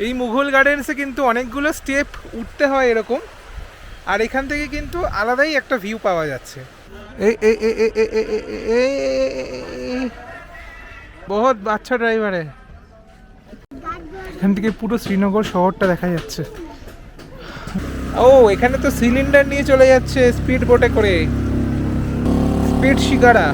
এই মুঘল গার্ডেন্সে কিন্তু অনেকগুলো স্টেপ উঠতে হয় এরকম, আর এখান থেকে কিন্তু আলাদাই একটা ভিউ পাওয়া যাচ্ছে। বহুত বাচ্চা ড্রাইভারে, এখান থেকে পুরো শ্রীনগর শহরটা দেখা যাচ্ছে। ও এখানে তো সিলিন্ডার নিয়ে চলে যাচ্ছে স্পিড বোটে করে, স্পিড শিকারা।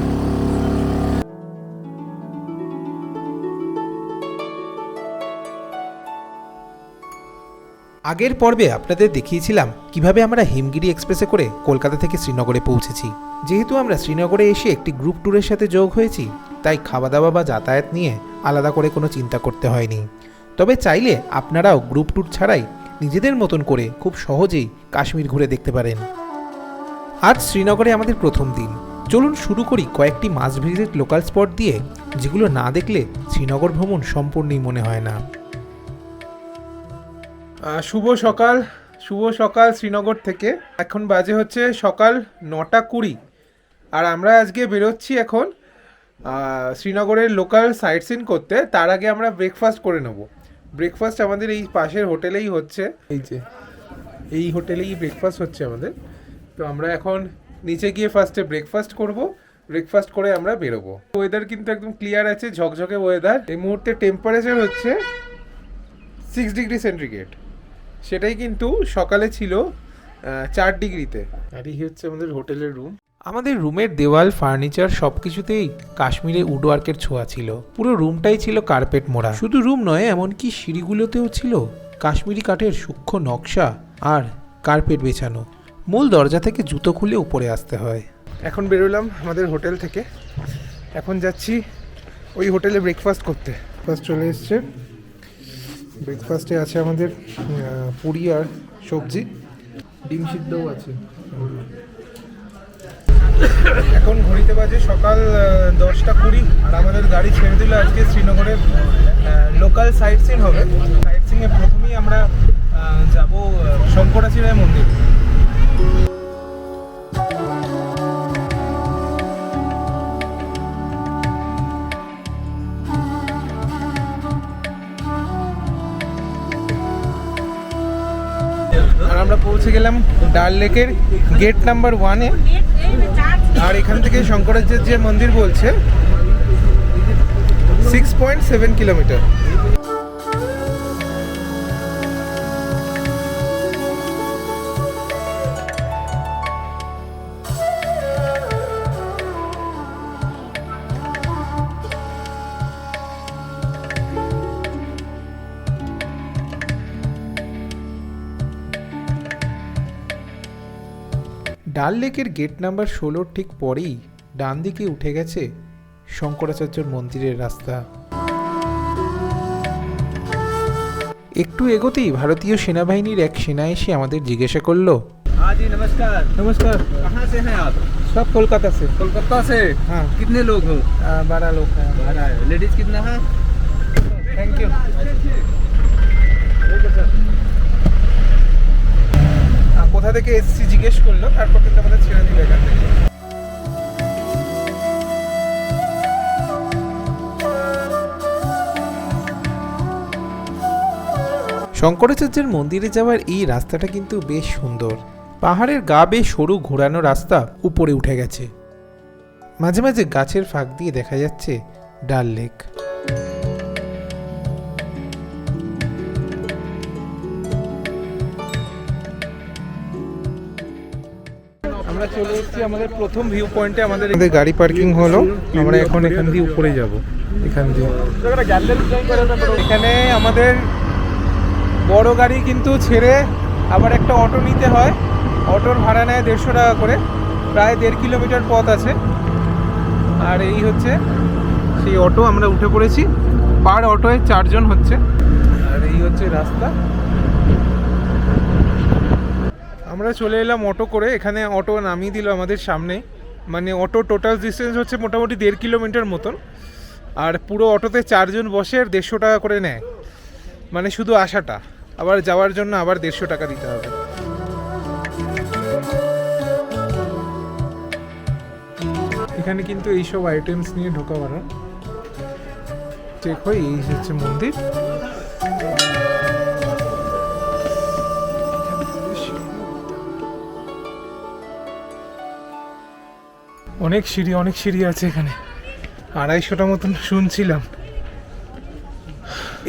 আগের পর্বে আপনাদের দেখিয়েছিলাম কিভাবে আমরা হিমগিরি এক্সপ্রেসে করে কলকাতা থেকে শ্রীনগরে পৌঁছেছি। যেহেতু আমরা শ্রীনগরে এসে একটি গ্রুপ ট্যুরের সাথে যোগ হয়েছি, তাই খাওয়া দাওয়া বা যাতায়াত নিয়ে আলাদা করে কোনো চিন্তা করতে হয়নি। তবে চাইলে আপনারাও গ্রুপ ট্যুর ছাড়াই নিজেদের মতন করে খুব সহজেই কাশ্মীর ঘুরে দেখতে পারেন। আজ শ্রীনগরে আমাদের প্রথম দিন। চলুন শুরু করি কয়েকটি মাস্ট ভিজিট লোকাল স্পট দিয়ে, যেগুলো না দেখলে শ্রীনগর ভ্রমণ সম্পূর্ণই মনে হয় না। শুভ সকাল শ্রীনগর থেকে। এখন বাজে হচ্ছে সকাল 9:20, আর আমরা আজকে বেরোচ্ছি এখন শ্রীনগরের লোকাল সাইট সিন করতে। তার আগে আমরা ব্রেকফাস্ট করে নেব। ব্রেকফাস্ট আমাদের এই পাশের হোটেলেই হচ্ছে, এই হোটেলেই ব্রেকফাস্ট হচ্ছে আমাদের। তো আমরা এখন নিচে গিয়ে ফার্স্টে ব্রেকফাস্ট করব, ব্রেকফাস্ট করে আমরা বেরোবো। ওয়েদার কিন্তু একদম ক্লিয়ার আছে, ঝকঝকে ওয়েদার। এই মুহূর্তে টেম্পারেচার হচ্ছে 6 ডিগ্রি সেন্টিগ্রেড, সেটাই কিন্তু সকালে ছিল 4 ডিগ্রিতে। আর এই হচ্ছে আমাদের হোটেলের রুম। আমাদের রুমের দেওয়াল, ফার্নিচার সবকিছুতেই কাশ্মীরে উডওয়ার্কের ছোঁয়া ছিল। পুরো রুমটাই ছিল কার্পেট মোড়া। শুধু রুম নয়, এমনকি সিঁড়িগুলোতেও ছিল কাশ্মীরি কাঠের সূক্ষ্ম নকশা আর কার্পেট বেছানো। মূল দরজা থেকে জুতো খুলে উপরে আসতে হয়। এখন বেরোলাম আমাদের হোটেল থেকে, এখন যাচ্ছি ওই হোটেলে ব্রেকফাস্ট করতে। ফার্স্ট চলে এসছে, ব্রেকফাস্টে আছে আমাদের পুরি আর সবজি, ডিম সিদ্ধও আছে। এখন ঘড়িতে বাজে সকাল 10:20, আর আমাদের গাড়ি ছেড়ে দিল আজকে শ্রীনগরের লোকাল সাইট সিন হবে। সাইট সিনে প্রথমেই আমরা যাব শঙ্করাচার্য মন্দির। আর আমরা পৌঁছে গেলাম ডাল লেকের গেট নাম্বার 1-এ। আর এখান থেকে শঙ্করাচার্য মন্দির বলছে 6.7 কিলোমিটার। ডাল লেকের গেট নাম্বার 16 ঠিক পরেই ডান দিকে উঠে গেছে শঙ্করাচার্যর মন্দিরের রাস্তা। একটু এগোতেই ভারতীয় সেনাবাহিনীর এক সেনা এসে আমাদের জিজ্ঞাসা করলো, हाँ जी नमस्कार। নমস্কার। कहाँ से हैं आप? সব কলকাতা से। कोलकाता से। हाँ। कितने लोग हो? 12 लोग हैं। 12 है। लेडीज कितना है? Thank you. কোথা থেকে এসেছি জিজ্ঞেস করলো, তারপর কিন্তু আমাদের ছেড়ে দিল এখান থেকে। শঙ্করাচার্যের মন্দিরে যাওয়ার এই রাস্তাটা কিন্তু বেশ সুন্দর। পাহাড়ের গা বেশ সরু ঘোরানো রাস্তা উপরে উঠে গেছে। মাঝে মাঝে গাছের ফাঁক দিয়ে দেখা যাচ্ছে ডাল লেক। আমরা চলে এসেছি আমাদের প্রথম ভিউ পয়েন্টে। আমাদের গাড়ি পার্কিং হলো, আমরা এখন এখান দিয়ে উপরে যাব। এখান দিয়ে এখানে আমাদের বড় গাড়ি কিন্তু ছেড়ে আবার একটা অটো নিতে হয়। অটোর ভাড়া নেয় 150 টাকা করে, প্রায় 1.5 কিলোমিটার পথ আছে। আর এই হচ্ছে সেই অটো, আমরা উঠে পড়েছি। পার অটোয় 4 জন হচ্ছে। আর এই হচ্ছে রাস্তা। আমরা চলে এলাম অটো করে। এখানে অটো নামিয়ে দিল আমাদের সামনে। মানে অটো টোটাল ডিস্টেন্স হচ্ছে মোটামুটি 1.5 কিলোমিটার মতন। আর পুরো অটোতে 4 জন বসে, আর 150 টাকা করে নেয়। মানে শুধু আসাটা, আবার যাওয়ার জন্য আবার 150 টাকা দিতে হবে। এখানে কিন্তু এইসব আইটেমস নিয়ে ঢোকা বারণ। চেক হয়। এই হচ্ছে মন্দির। অনেক সিঁড়ি আছে এখানে, 250টা মতন শুনছিলাম।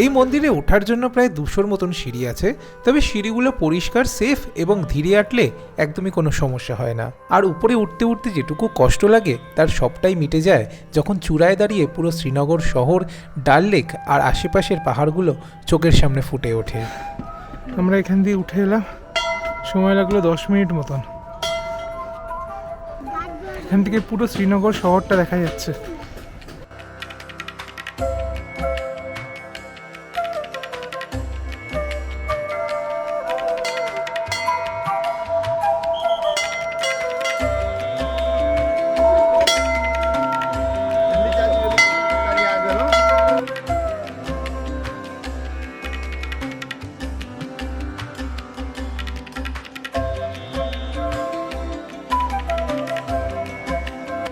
এই মন্দিরে ওঠার জন্য প্রায় 200-র মতন সিঁড়ি আছে, তবে সিঁড়িগুলো পরিষ্কার, সেফ এবং ধীরে আটলে একদমই কোনো সমস্যা হয় না। আর উপরে উঠতে উঠতে যেটুকু কষ্ট লাগে তার সবটাই মিটে যায় যখন চূড়ায় দাঁড়িয়ে পুরো শ্রীনগর শহর, ডাল লেক আর আশেপাশের পাহাড়গুলো চোখের সামনে ফুটে ওঠে। আমরা এখান দিয়ে উঠে এলাম, সময় লাগলো 10 মিনিট মতন। এখান থেকে পুরো শ্রীনগর শহরটা দেখা যাচ্ছে।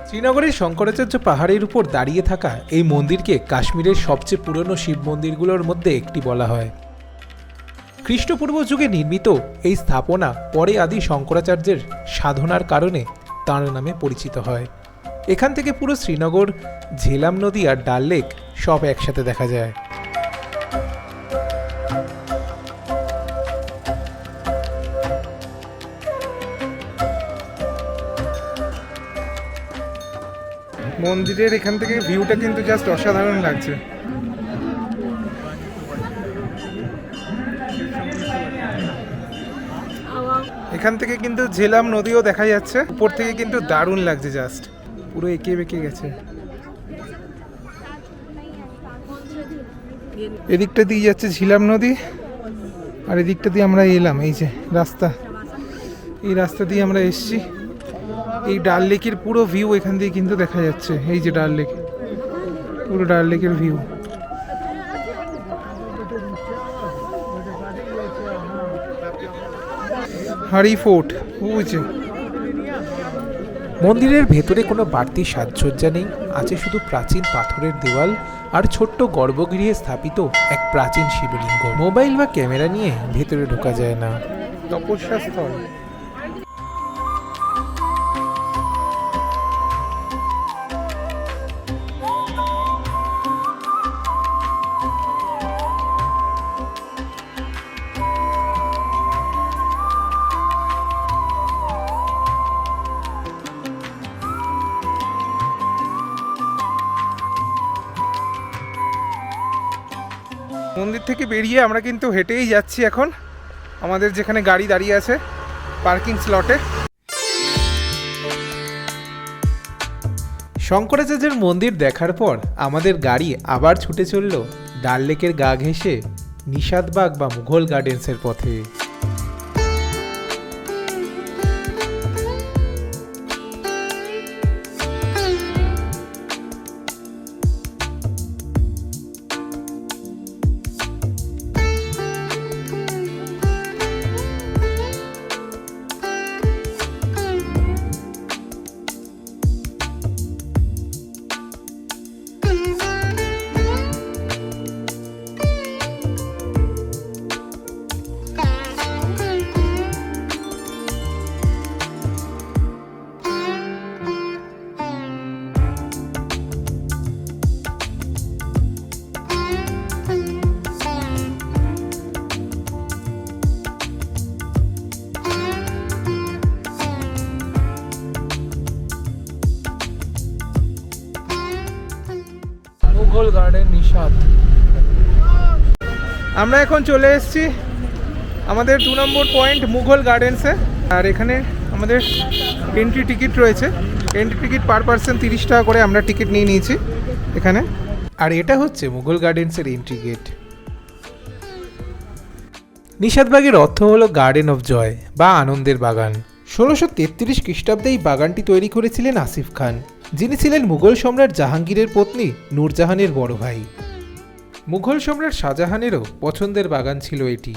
শ্রীনগরের শঙ্করাচার্য পাহাড়ের উপর দাঁড়িয়ে থাকা এই মন্দিরকে কাশ্মীরের সবচেয়ে পুরনো শিব মন্দিরগুলোর মধ্যে একটি বলা হয়। খ্রিস্টপূর্ব যুগে নির্মিত এই স্থাপনা পরে আদি শঙ্করাচার্যের সাধনার কারণে তাঁর নামে পরিচিত হয়। এখান থেকে পুরো শ্রীনগর, ঝেলাম নদী আর ডাল লেক সব একসাথে দেখা যায়। মন্দিরের এখান থেকে ভিউটা কিন্তু জাস্ট অসাধারণ লাগছে। এখান থেকে কিন্তু ঝেলাম নদীও দেখা যাচ্ছে, উপর থেকে কিন্তু দারুণ লাগছে, জাস্ট পুরো এঁকে বেঁকে গেছে। এদিকটা দিয়ে যাচ্ছে ঝিলাম নদী, আর এদিকটা দিয়ে আমরা এলাম। এই যে রাস্তা, এই রাস্তা দিয়ে আমরা এসছি। এই ডাল লেকের পুরো ভিউ এখান দিয়ে কিন্তু দেখা যাচ্ছে। এই যে ডাল লেক, পুরো ডাল লেকের ভিউ। হারি ফোর্ট বুঝছে। মন্দিরের ভেতরে কোনো বাড়তি সাজসজ্জা নেই, আছে শুধু প্রাচীন পাথরের দেওয়াল আর ছোট্ট গর্ভগৃহে স্থাপিত এক প্রাচীন শিবলিঙ্গ। মোবাইল বা ক্যামেরা নিয়ে ভেতরে ঢোকা যায় না। তপস্যা স্থল। মন্দির থেকে বেরিয়ে আমরা কিন্তু হেঁটেই যাচ্ছি এখন আমাদের যেখানে গাড়ি দাঁড়িয়ে আছে পার্কিং স্লটে। শঙ্করাচার্যের মন্দির দেখার পর আমাদের গাড়ি আবার ছুটে চলল ডাল লেকের গা ঘেঁষে নিষাদবাগ বা মুঘল গার্ডেন্সের পথে। মুঘল গার্ডেন নিষাদ। আমরা এখন চলে এসেছি আমাদের 2 নম্বর পয়েন্ট মুঘল গার্ডেন্সে। আর এখানে আমাদের এন্ট্রি টিকিট রয়েছে। এন্ট্রি টিকিট পার পার্সন 30 টাকা করে আমরা টিকিট নিয়ে নিয়েছি এখানে। আর এটা হচ্ছে মুঘল গার্ডেন্সের এন্ট্রি গেট। নিষাদবাগের অর্থ হলো গার্ডেন অফ জয় বা আনন্দের বাগান। 1633 খ্রিস্টাব্দে এই বাগানটি তৈরি করেছিলেন আসিফ খান, যিনি ছিলেন মুঘল সম্রাট জাহাঙ্গীরের পত্নী নূরজাহানের বড় ভাই। মুঘল সম্রাট শাহজাহানেরও পছন্দের বাগান ছিল এটি।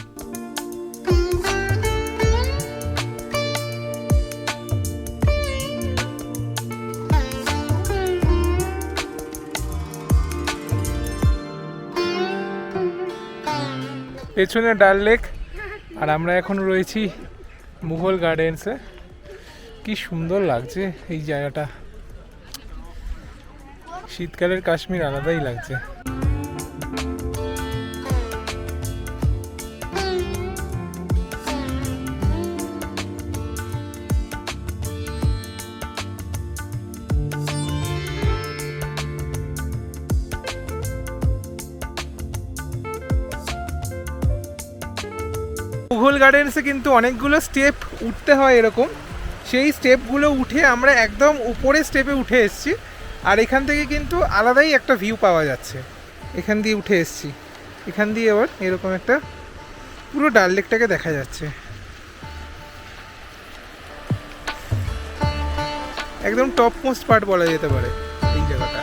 পেছনে ডাল লেক, আর আমরা এখন রয়েছি মুঘল গার্ডেন্সে। কি সুন্দর লাগছে এই জায়গাটা। শীতকালের কাশ্মীর আলাদাই লাগছে। মুঘল গার্ডেন্সে কিন্তু অনেকগুলো স্টেপ উঠতে হয় এরকম, সেই স্টেপগুলো উঠে আমরা একদম উপরে স্টেপে উঠে এসেছি। আর এখান থেকে কিন্তু আলাদাই একটা ভিউ পাওয়া যাচ্ছে। এখান দিয়ে উঠে এসেছি, এখান দিয়ে এবার এরকম একটা পুরো ডাল লেকটাকে দেখা যাচ্ছে, একদম টপ মোস্ট পার্ট বলা যেতে পারে এই জায়গাটা।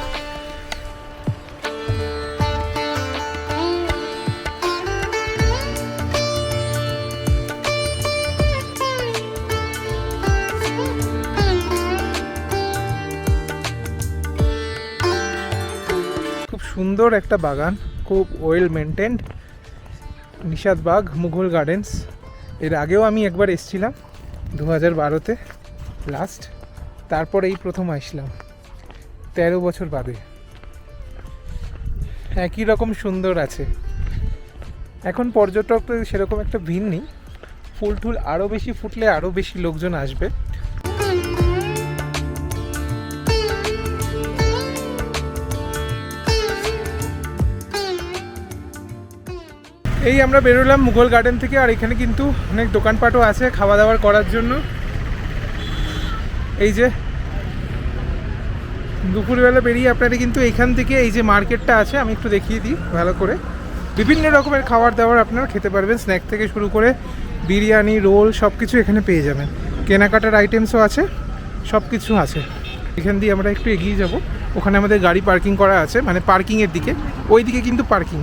সুন্দর একটা বাগান, খুব well maintained, Nishat Bagh Mughal gardens. এর আগেও আমি একবার এসেছিলাম 2012-তে লাস্ট, তারপর এই প্রথম আসলাম 13 বছর বাদে। একই রকম সুন্দর আছে। এখন পর্যটকদের সেরকম একটা ভিড় নেই, ফুল টুল আরও বেশি ফুটলে আরও বেশি লোকজন আসবে। এই আমরা বেরোলাম মুঘল গার্ডেন থেকে, আর এখানে কিন্তু অনেক দোকানপাটও আছে খাওয়া দাওয়ার করার জন্য। এই যে দুপুরবেলা বেরিয়ে আপনারা কিন্তু এখান থেকে এই যে মার্কেটটা আছে, আমি একটু দেখিয়ে দিই ভালো করে। বিভিন্ন রকমের খাবার দাবার আপনারা খেতে পারবেন, স্ন্যাক থেকে শুরু করে বিরিয়ানি, রোল সব কিছু এখানে পেয়ে যাবেন। কেনাকাটার আইটেমসও আছে, সব কিছু আছে। এখান দিয়ে আমরা একটু এগিয়ে যাব, ওখানে আমাদের গাড়ি পার্কিং করা আছে, মানে পার্কিংয়ের দিকে, ওই দিকে কিন্তু পার্কিং।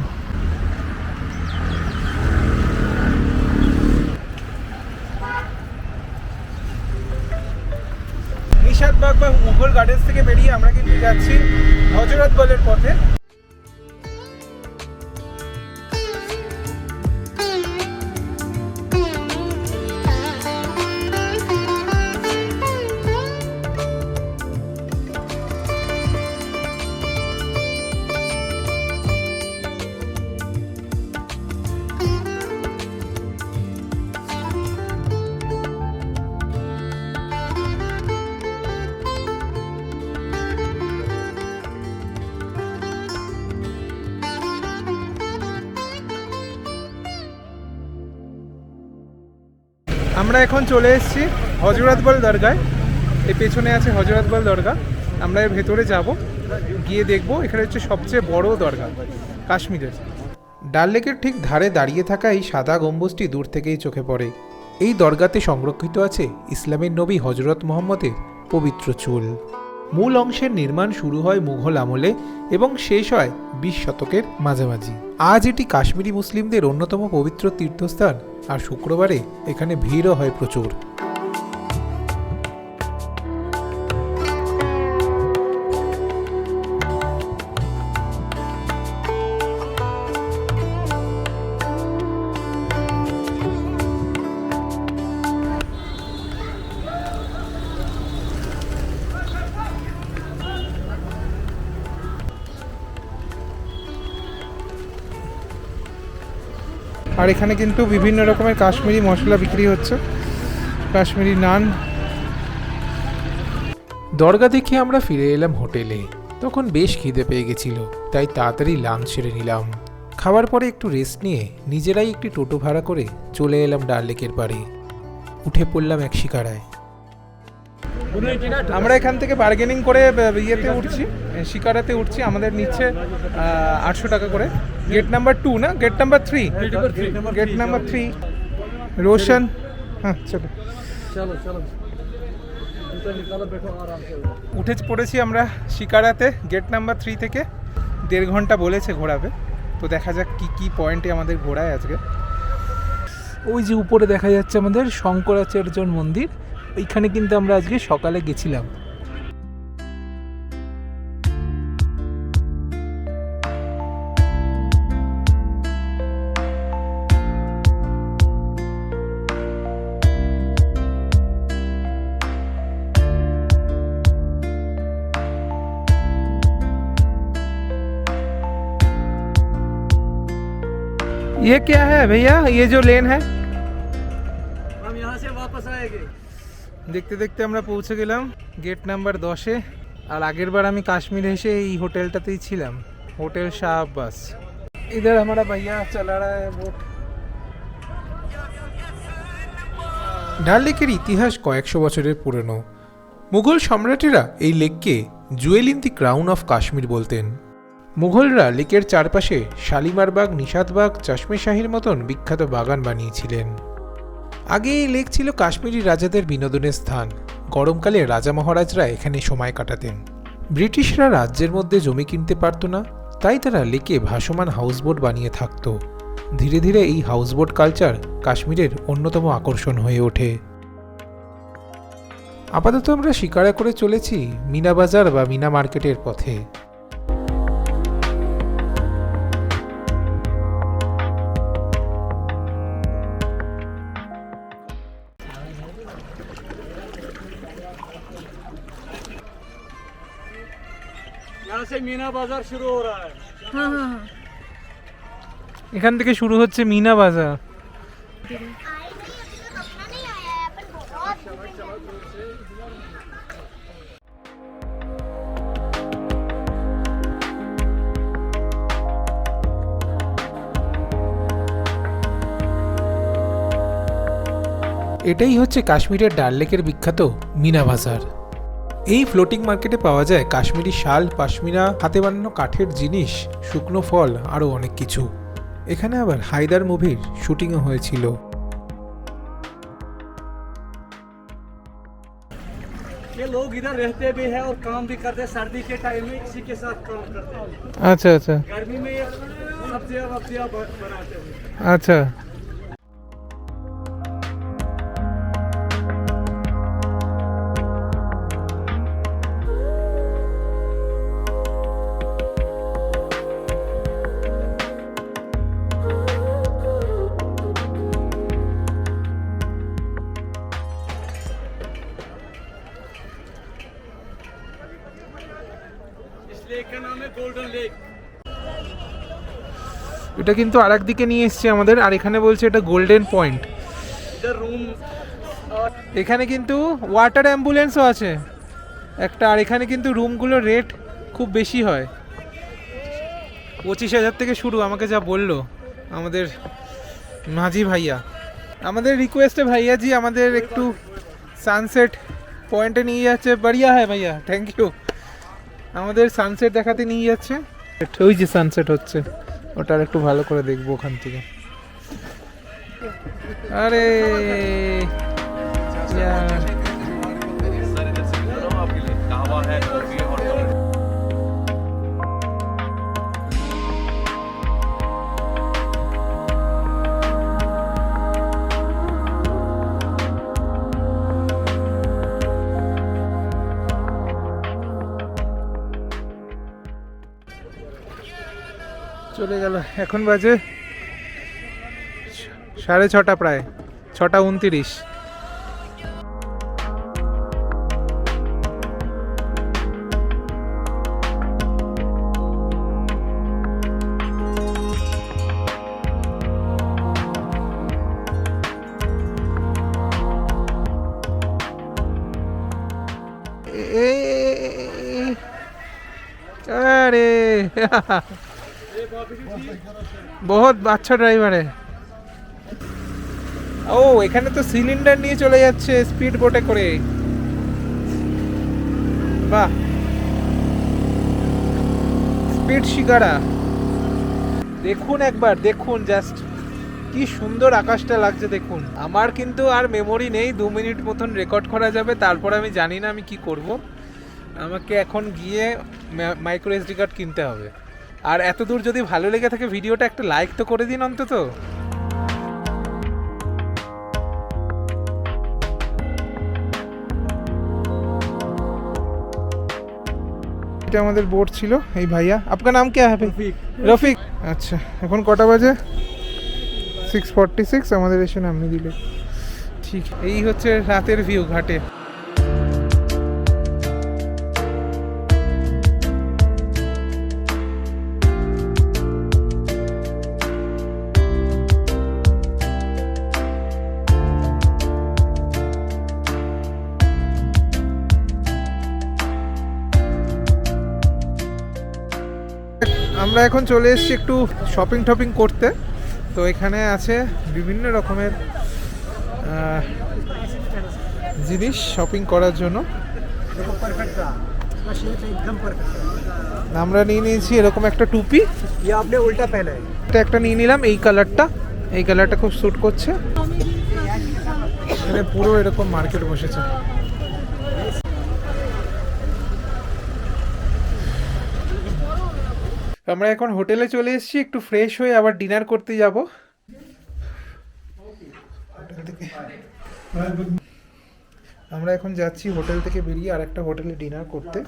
নিশাদবাগ বা মুঘল গার্ডেন্স থেকে বেরিয়ে আমরা কিন্তু যাচ্ছি হযরত বলের পথে। আমরা এখন চলে এসেছি হযরত বল দরগায়। এই পেছনে আছে হযরত বল দরগা। আমরা এর ভেতরে যাব, গিয়ে দেখব। এখানে হচ্ছে সবচেয়ে বড় দরগা কাশ্মীরের। ডাল লেকের ঠিক ধারে দাঁড়িয়ে থাকা এই সাদা গম্বুজটি দূর থেকেই চোখে পড়ে। এই দরগাতে সংরক্ষিত আছে ইসলামের নবী হজরত মুহাম্মদের পবিত্র চুল। মূল অংশের নির্মাণ শুরু হয় মুঘল আমলে এবং শেষ হয় 20 শতকের মাঝামাঝি। আজ এটি কাশ্মীরি মুসলিমদের অন্যতম পবিত্র তীর্থস্থান, আর শুক্রবারে এখানে ভিড়ও হয় প্রচুর। আর এখানে কিন্তু বিভিন্ন রকমের কাশ্মীরি মশলা বিক্রি হচ্ছে, কাশ্মীরি নান। দরগা দেখে আমরা ফিরে এলাম হোটেলে। তখন বেশ খিদে পেয়ে গেছিল, তাই তাড়াতাড়ি লাঞ্চ সেরে নিলাম। খাওয়ার পরে একটু রেস্ট নিয়ে নিজেরাই একটি টোটো ভাড়া করে চলে এলাম ডাল লেকের পাড়ে। উঠে পড়লাম এক শিকারায়। আমরা এখান থেকে বার্গেনিং করে ইয়েতে উঠছি, শিকারাতে উঠছি। আমাদের নিচ্ছে 800 টাকা করে। গেট নাম্বার 2 না, gate number 3, gate number 3 Roshan. হ্যাঁ চলো উঠে পড়েছি আমরা শিকারাতে। গেট নাম্বার 3 থেকে 1.5 ঘন্টা বলেছে ঘোরাবে, তো দেখা যাক কি কি পয়েন্টে আমাদের ঘোরায় আজকে। ওই যে উপরে দেখা যাচ্ছে আমাদের শঙ্করাচার্যর মন্দির, ওইখানে কিন্তু আমরা আজকে সকালে গেছিলাম। ये क्या है भैया, ये जो लेन है? हम यहाँ से वापस आएंगे। দেখতে দেখতে আমরা পৌঁছে গেলাম গেট নাম্বার 10-এ। আর আগের বার আমি কাশ্মীরে এসে এই হোটেলটাতেই ছিলাম, হোটেল শাহ আব্বাস। इधर हमारा भैया चला रहा है बोट। ডাল লেকের ইতিহাস কয়েকশো বছরের পুরনো। মুঘল সম্রাটেরা এই লেককে jewel in the crown of Kashmir বলতেন। মুঘলরা লেকের চারপাশে শালিমারবাগ, নিষাদবাগ, চশমে শাহির মতন বিখ্যাত বাগান বানিয়েছিলেন। আগে এই লেক ছিল কাশ্মীরি রাজাদের বিনোদনের স্থান। গরমকালে রাজা মহারাজরা এখানে সময় কাটাতেন। ব্রিটিশরা রাজ্যের মধ্যে জমি কিনতে পারত না, তাই তারা লেকে ভাসমান হাউসবোট বানিয়ে থাকত। ধীরে ধীরে এই হাউসবোট কালচার কাশ্মীরের অন্যতম আকর্ষণ হয়ে ওঠে। আপাতত আমরা শিকারা করে চলেছি মিনা বাজার বা মিনা মার্কেটের পথে। यहाँ से मीना बाजार शुरू हो रहा है। এখান থেকে শুরু হচ্ছে মিনা বাজার। এটাই হচ্ছে কাশ্মীরের ডাল লেকের বিখ্যাত মিনা বাজার। এই ফ্লোটিং মার্কেটে পাওয়া যায় কাশ্মীরি শাল, পাশমিনা, হাতে বানানো কাঠের জিনিস, শুকনো ফল, আরও অনেক কিছু। এখানে আবার হায়দার মুভির শুটিংও হয়েছিল। ये लोग इधर रहते भी हैं और काम भी करते हैं। सर्दी के टाइम में इसी के साथ काम करते हैं। আচ্ছা আচ্ছা गर्मी में ये सब्जियां वब्जियां बनाते हैं। আচ্ছা। इस लेक का नाम है गोल्डन लेक। এটা কিন্তু আর একদিকে নিয়ে এসছে আমাদের, আর এখানে বলছে এটা গোল্ডেন পয়েন্ট। इधर रूम और এখানে কিন্তু ওয়াটার অ্যাম্বুলেন্সও আছে একটা, আর এখানে কিন্তু রুমগুলোর রেট খুব বেশি হয়। 25,000 থেকে শুরু, আমাকে যা বললো আমাদের মাঝি ভাইয়া। আমাদের রিকোয়েস্টে ভাইয়া জি আমাদের একটু সানসেট পয়েন্টে নিয়ে যাচ্ছে। বাড়িয়া হ্যাঁ ভাইয়া, থ্যাংক ইউ। আমাদের সানসেট দেখাতে নিয়ে যাচ্ছে। ওই যে সানসেট হচ্ছে, ওটা আর একটু ভালো করে দেখবো ওখান থেকে। আরে यार চলে গেল। এখন বাজে 6:30, প্রায় 6:29। अरे बहुत अच्छा ড্রাইভার है। ও এখানে তো সিলিন্ডার নিয়ে চলে যাচ্ছে স্পিড বোটে করে। বাহ, স্পিড শিকারা। দেখুন একবার, দেখুন জাস্ট কি সুন্দর আকাশটা লাগছে দেখুন। আমার কিন্তু আর মেমোরি নেই, 2 মিনিট মতন রেকর্ড করা যাবে, তারপর আমি জানি না আমি কি করব। আমাকে এখন গিয়ে মাইক্রো এসডি কার্ড কিনতে হবে। আর এত দূর যদি ভালো লেগে থাকে ভিডিওটা একটা লাইক তো করে দিন অন্তত। এটা আমাদের বোট ছিল। এই ভাইয়া, আপনার নাম क्या है भाई? রফিক। আচ্ছা, এখন কটা বাজে? 6:46। আমাদের এসে নামিয়ে দিলে। ঠিক, এই হচ্ছে রাতের ভিউ ঘাটে। আমরা এখন চলে এসেছি একটু শপিং টপিং করতে। তো এখানে আছে বিভিন্ন রকমের জিনিস শপিং করার জন্য। আমরা নিয়ে নিয়েছি এরকম একটা টুপি, ये आपने उल्टा पहना है। এটা একটা নিয়ে নিলাম, এই কালারটা, এই কালারটা খুব স্যুট করছে। এখানে পুরো এরকম মার্কেট বসেছে। আমরা এখন হোটেলে চলে এসেছি, একটু ফ্রেশ হয়ে আবার ডিনার করতে যাব। আমরা এখন যাচ্ছি হোটেল থেকে বেরিয়ে আর একটা হোটেলে ডিনার করতে।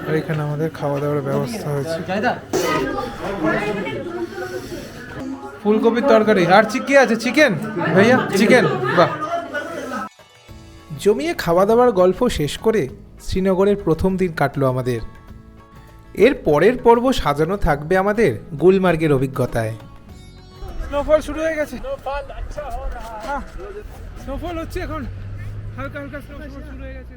আর এখানে আমাদের খাওয়া দাওয়ার ব্যবস্থা হয়েছে, ফুলকপির তরকারি আর কি আছে, চিকেন ভাইয়া, চিকেন। বাহ। জমিয়ে খাওয়া দাওয়ার গল্প শেষ করে শ্রীনগরের প্রথম দিন কাটলো আমাদের। এর পরের পর্ব সাজানো থাকবে আমাদের গুলমার্গের অভিজ্ঞতায়। স্নোফল শুরু হয়ে গেছে, স্নোফল হচ্ছে এখন, হালকা হালকা স্নোফল শুরু হয়ে গেছে।